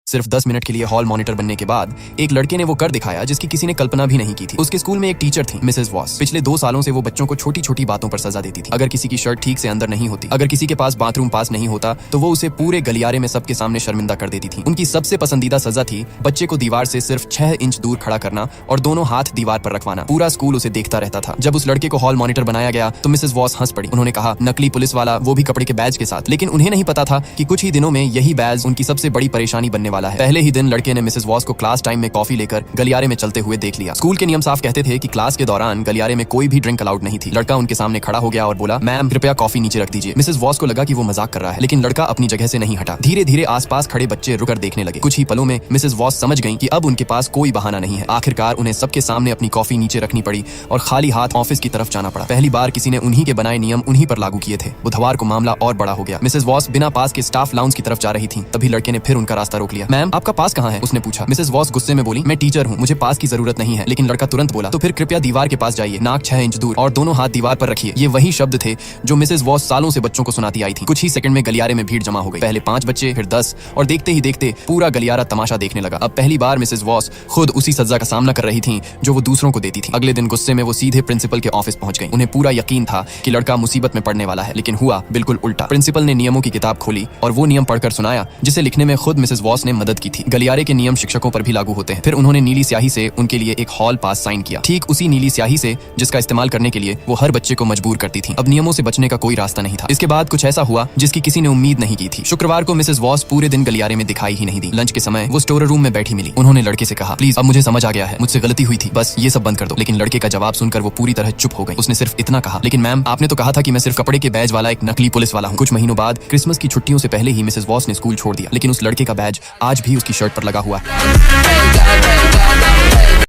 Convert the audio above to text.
सिर्फ 10 मिनट के लिए हॉल मॉनिटर बनने के बाद एक लड़के ने वो कर दिखाया जिसकी किसी ने कल्पना भी नहीं की थी। उसके स्कूल में एक टीचर थी, मिसेस वॉस। पिछले 2 सालों से वो बच्चों को छोटी छोटी बातों पर सजा देती थी। अगर किसी की शर्ट ठीक से अंदर नहीं होती, अगर किसी के पास बाथरूम पास नहीं होता, तो वो उसे पूरे गलियारे में सबके सामने शर्मिंदा कर देती थी। उनकी सबसे पसंदीदा सजा थी बच्चे को दीवार से सिर्फ 6 इंच दूर खड़ा करना और दोनों हाथ दीवार पर रखवाना। पूरा स्कूल उसे देखता रहता था। जब उस लड़के को हॉल मॉनिटर बनाया गया तो मिसेस वॉस हंस पड़ी। उन्होंने कहा, नकली पुलिस वाला, वो भी कपड़े के बैज के साथ। लेकिन उन्हें नहीं पता था कि कुछ ही दिनों में यही बैज उनकी सबसे बड़ी परेशानी बनने वाला है। पहले ही दिन लड़के ने मिसेस वॉस को क्लास टाइम में कॉफी लेकर गलियारे में चलते हुए देख लिया। स्कूल के नियम साफ कहते थे कि क्लास के दौरान गलियारे में कोई भी ड्रिंक अलाउड नहीं थी। लड़का उनके सामने खड़ा हो गया और बोला, मैम कृपया कॉफी नीचे रख दीजिए। मिसेस वॉस को लगा कि वो मजाक कर रहा है, लेकिन लड़का अपनी जगह से नहीं हटा। धीरे धीरे आसपास खड़े बच्चे रुकर देखने लगे। कुछ ही पलों में मिसेस वॉस समझ गईं कि अब उनके पास कोई बहाना नहीं है। आखिरकार उन्हें सबके सामने अपनी कॉफी नीचे रखनी पड़ी और खाली हाथ ऑफिस की तरफ जाना पड़ा। पहली बार किसी ने उन्हीं के बनाए नियम उन्हीं पर लागू किए थे। बुधवार को मामला और बड़ा हो गया। मिसेस वॉस बिना पास के स्टाफ लाउंज की तरफ जा रही थी। तभी लड़के ने फिर उनका रास्ता रोक लिया। मैम आपका पास कहाँ है? उसने पूछा। मिसेस वॉस गुस्से में बोली, मैं टीचर हूँ, मुझे पास की जरूरत नहीं है। लेकिन लड़का तुरंत बोला, तो फिर कृपया दीवार के पास जाइए, नाक 6 इंच दूर और दोनों हाथ दीवार पर रखिए। ये वही शब्द थे जो मिसेस वॉस सालों से बच्चों को सुनाती आई थी। कुछ ही सेकंड में गलियारे में भीड़ जमा हो गई। पहले 5 बच्चे, फिर 10 और देखते ही देखते पूरा गलियारा तमाशा देखने लगा। अब पहली बार मिसेस वॉस खुद उसी सजा का सामना कर रही थी जो वो दूसरों को देती थी। अगले दिन गुस्से में वो सीधे प्रिंसिपल के ऑफिस पहुंच गई। उन्हें पूरा यकीन था कि लड़का मुसीबत में पड़ने वाला है, लेकिन हुआ बिल्कुल उल्टा। प्रिंसिपल ने नियमों की किताब खोली और वो नियम पढ़कर सुनाया जिसे लिखने में खुद मिसेस वॉस ने मदद की थी। गलियारे के नियम शिक्षकों पर भी लागू होते हैं। फिर उन्होंने नीली स्याही से उनके लिए एक हॉल पास साइन किया, ठीक उसी नीली स्याही से जिसका इस्तेमाल करने के लिए वो हर बच्चे को मजबूर करती थी। अब नियमों से बचने का कोई रास्ता नहीं था। इसके बाद कुछ ऐसा हुआ जिसकी किसी ने उम्मीद नहीं की थी। शुक्रवार को मिसेस वॉस पूरे दिन गलियारे में दिखाई ही नहीं दी। लंच के समय वो स्टोर रूम में बैठी मिली। उन्होंने लड़के से कहा, प्लीज अब मुझे समझ आ गया है, मुझसे गलती हुई थी, बस ये सब बंद कर दो। लेकिन लड़के का जवाब सुनकर वो पूरी तरह चुप हो गई। उसने सिर्फ इतना कहा, लेकिन मैम आपने तो कहा था कि मैं सिर्फ कपड़े के बैज वाला एक नकली पुलिस वाला हूँ। कुछ महीनों बाद क्रिसमस की छुट्टियों से पहले ही मिसेस वॉस ने स्कूल छोड़ दिया, लेकिन उस लड़के का बैज आज भी उसकी शर्ट पर लगा हुआ है।